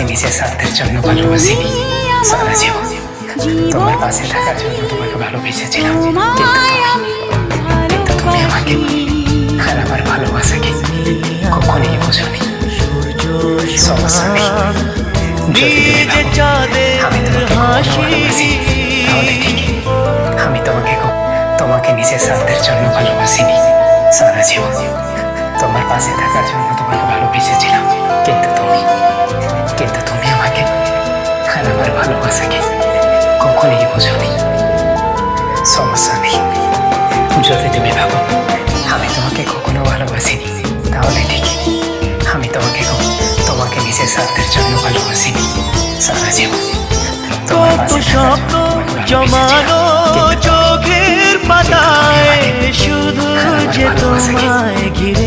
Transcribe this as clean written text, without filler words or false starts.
তোমাকে নিজের স্বার্থের জন্য ভালোবাসিনি, সারা জীবন তোমার পাশে থাকার জন্য তোমাকে ভালোবেসেছিলাম, কিন্তু তুমি আমাকে আর আমার ভালোবাসাকে কখনই বোঝোনি। সমস্যা নেই, যদি তুমি ভাবো আমি তোমাকে ভালোবাসি, তাহলে ঠিকই। আমি তোমাকে নিজের স্বার্থের জন্য ভালোবাসিনি, সারা জীবন তোমার পাশে থাকার জন্য তোমাকে ভালোবেসেছিলাম, কিন্তু তুমি আমাকে আর আমার ভালোবাসাকে কখনই বোঝোনি। সমস্যা নেই, যদি তুমি ভাবো আমি তোমাকে কখনো ভালোবাসিনি, তাহলে ঠিকই। আমি তোমাকে নিজের স্বার্থের জন্য ভালোবাসিনি, সারা জীবন তোমার কত পাশে স্বপ্ন জমানো চোখের পাতায়, শুধু যে তোমায় ঘিরে